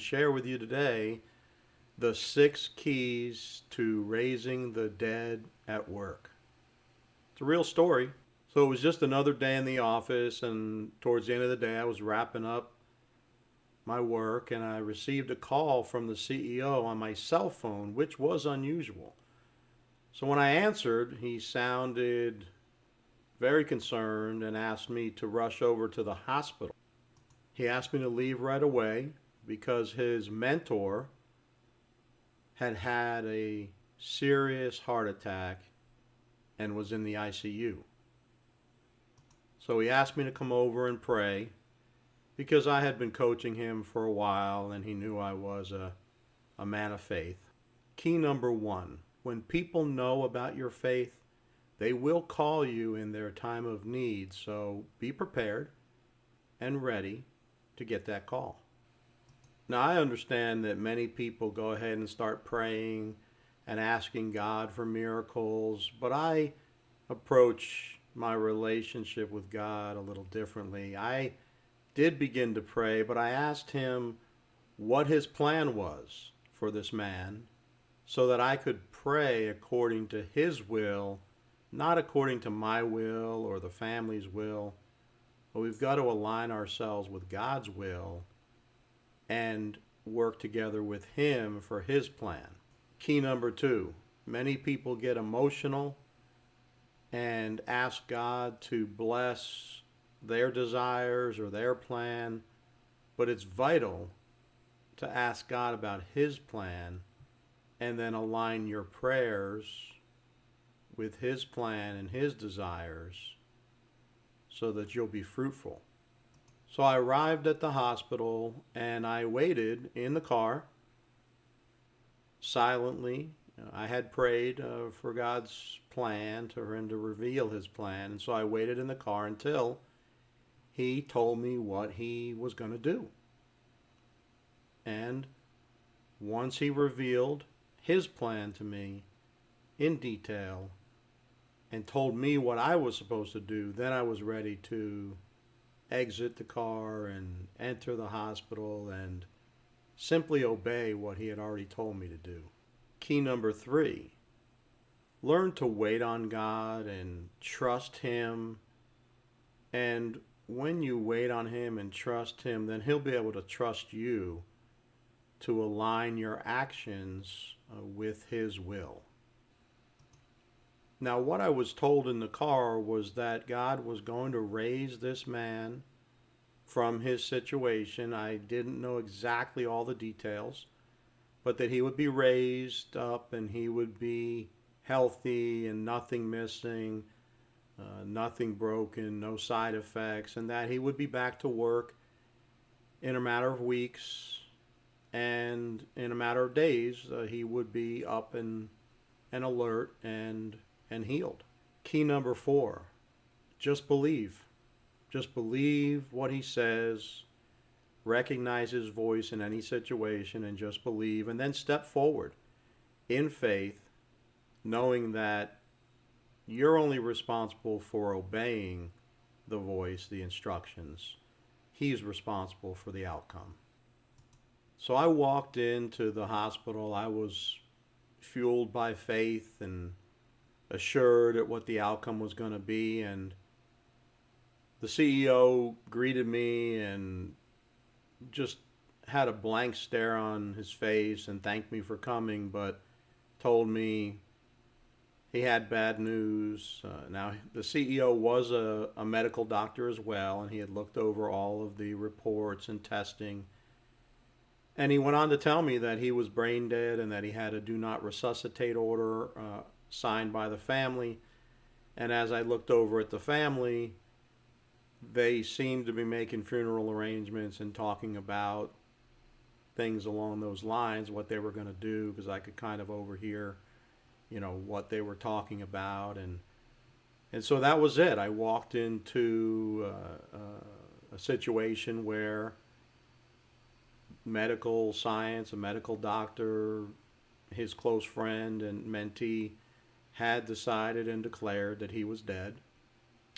share with you today the 6 keys to raising the dead at work. It's a real story. So it was just another day in the office, and towards the end of the day, I was wrapping up my work, and I received a call from the CEO on my cell phone, which was unusual. So when I answered, he sounded very concerned and asked me to rush over to the hospital. He asked me to leave right away because his mentor had had a serious heart attack and was in the ICU. So he asked me to come over and pray because I had been coaching him for a while and he knew I was a man of faith. Key number one: when people know about your faith, they will call you in their time of need, so be prepared and ready to get that call. Now, I understand that many people go ahead and start praying and asking God for miracles, but I approach my relationship with God a little differently. I did begin to pray, but I asked him what his plan was for this man so that I could pray according to his will, not according to my will or the family's will. But we've got to align ourselves with God's will and work together with him for his plan. Key number two: many people get emotional and ask God to bless their desires or their plan, but it's vital to ask God about his plan and then align your prayers with his plan and his desires so that you'll be fruitful. So I arrived at the hospital and I waited in the car silently. I had prayed for God's plan, for him to reveal his plan, and so I waited in the car until he told me what he was going to do. And once he revealed his plan to me in detail and told me what I was supposed to do, then I was ready to exit the car and enter the hospital and simply obey what he had already told me to do. Key number three: learn to wait on God and trust him. And when you wait on him and trust him, then he'll be able to trust you to align your actions with his will. Now, what I was told in the car was that God was going to raise this man from his situation. I didn't know exactly all the details, but that he would be raised up and he would be healthy and nothing missing, nothing broken, no side effects, and that he would be back to work in a matter of weeks, and in a matter of days he would be up and alert and healed. Key number four: just believe. Just believe what he says, recognize his voice in any situation, and just believe, and then step forward in faith, knowing that you're only responsible for obeying the voice, the instructions. He's responsible for the outcome. So I walked into the hospital. I was fueled by faith and assured at what the outcome was going to be, and the CEO greeted me and just had a blank stare on his face and thanked me for coming, but told me he had bad news. Now, the CEO was a medical doctor as well, and he had looked over all of the reports and testing. And he went on to tell me that he was brain dead and that he had a do not resuscitate order signed by the family. And as I looked over at the family, they seemed to be making funeral arrangements and talking about things along those lines, what they were going to do, because I could kind of overhear, what they were talking about. And so that was it. I walked into a situation where medical science, a medical doctor, his close friend and mentee had decided and declared that he was dead,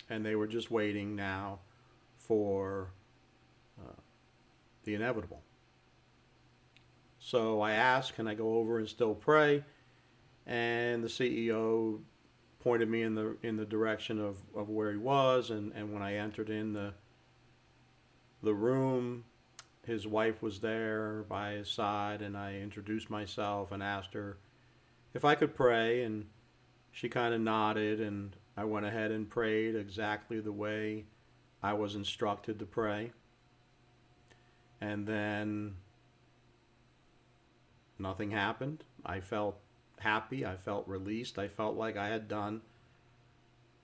and they were just waiting now for the inevitable. So I asked, can I go over and still pray? And the CEO pointed me in the direction of where he was, and when I entered in the room, his wife was there by his side, and I introduced myself and asked her if I could pray, and she kind of nodded, and I went ahead and prayed exactly the way I was instructed to pray. And then nothing happened. I felt happy. I felt released. I felt like I had done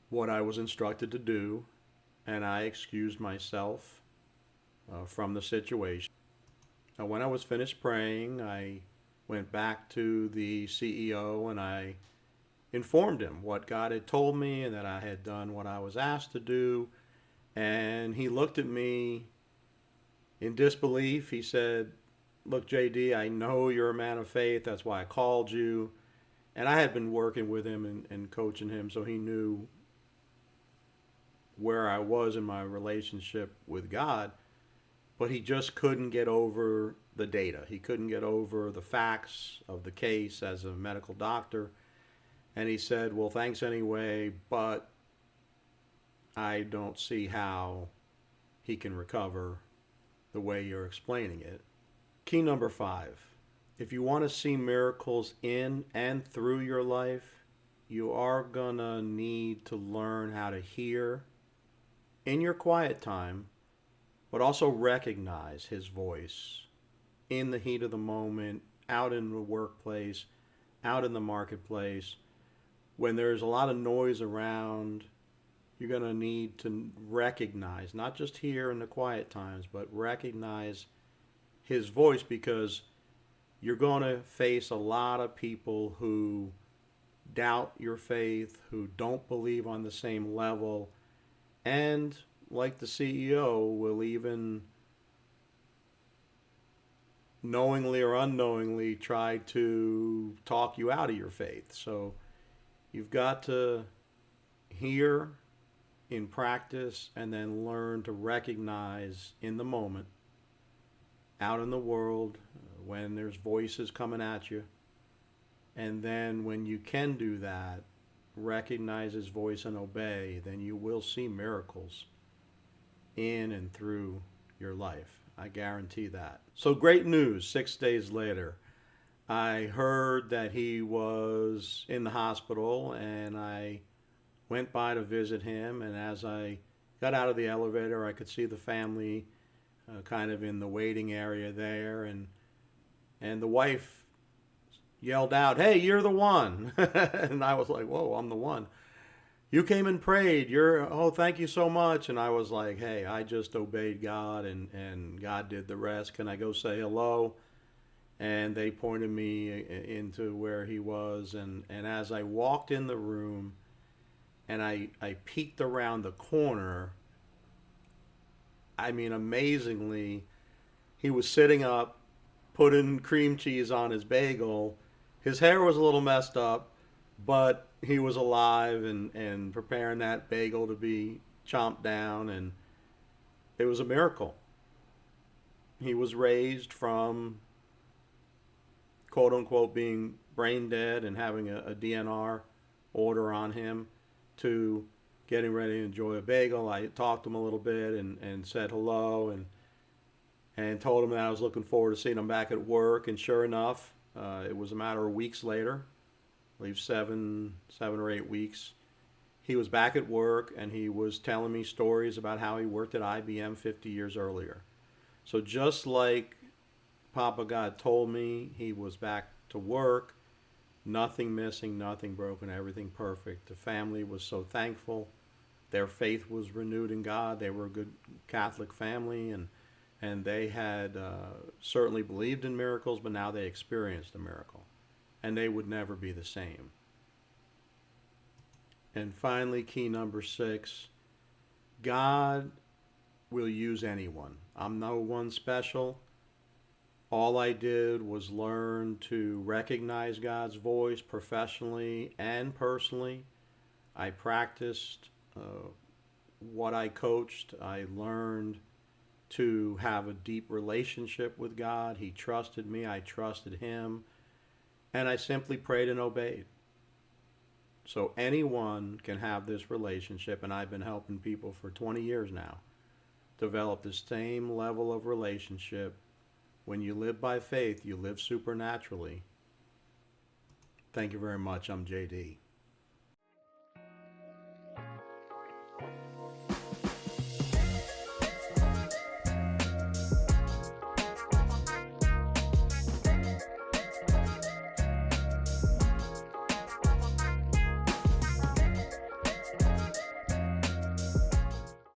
what I was instructed to do, and I excused myself from the situation. Now, when I was finished praying, I went back to the CEO and I informed him what God had told me and that I had done what I was asked to do. And he looked at me in disbelief. He said, "Look, JD, I know you're a man of faith. That's why I called you." And I had been working with him and coaching him, so he knew where I was in my relationship with God. But he just couldn't get over the data. He couldn't get over the facts of the case as a medical doctor. And he said, "Well, thanks anyway, but I don't see how he can recover the way you're explaining it." Key number 5. If you want to see miracles in and through your life, you are going to need to learn how to hear in your quiet time, but also recognize his voice in the heat of the moment, out in the workplace, out in the marketplace. When there's a lot of noise around, you're going to need to recognize, not just hear in the quiet times, but recognize his voice, because you're going to face a lot of people who doubt your faith, who don't believe on the same level, and like the CEO, will even knowingly or unknowingly try to talk you out of your faith. So you've got to hear in practice and then learn to recognize in the moment, out in the world, when there's voices coming at you. And then when you can do that, recognize his voice and obey, then you will see miracles in and through your life. I guarantee that. So great news, 6 days later. I heard that he was in the hospital, and I went by to visit him, and as I got out of the elevator, I could see the family kind of in the waiting area there, and the wife yelled out, "Hey, you're the one." And I was like, "Whoa, I'm the one. You came and prayed. Oh, thank you so much." And I was like, "Hey, I just obeyed God, and God did the rest. Can I go say hello?" And they pointed me into where he was, and as I walked in the room and I peeked around the corner, I mean, amazingly, he was sitting up, putting cream cheese on his bagel. His hair was a little messed up, but he was alive and preparing that bagel to be chomped down, and it was a miracle. He was raised from, quote unquote, being brain dead and having a DNR order on him to getting ready to enjoy a bagel. I talked to him a little bit and said hello and told him that I was looking forward to seeing him back at work. And sure enough, it was a matter of weeks later, I believe 7 or 8 weeks, he was back at work, and he was telling me stories about how he worked at IBM 50 years earlier. So just like Papa God told me, he was back to work, nothing missing, nothing broken, everything perfect. The family was so thankful. Their faith was renewed in God. They were a good Catholic family, and they had certainly believed in miracles, but now they experienced a miracle, and they would never be the same. And finally, key number 6, God will use anyone. I'm no one special. All I did was learn to recognize God's voice professionally and personally. I practiced what I coached. I learned to have a deep relationship with God. He trusted me, I trusted him, and I simply prayed and obeyed. So anyone can have this relationship, and I've been helping people for 20 years now develop the same level of relationship. When you live by faith, you live supernaturally. Thank you very much. I'm JD.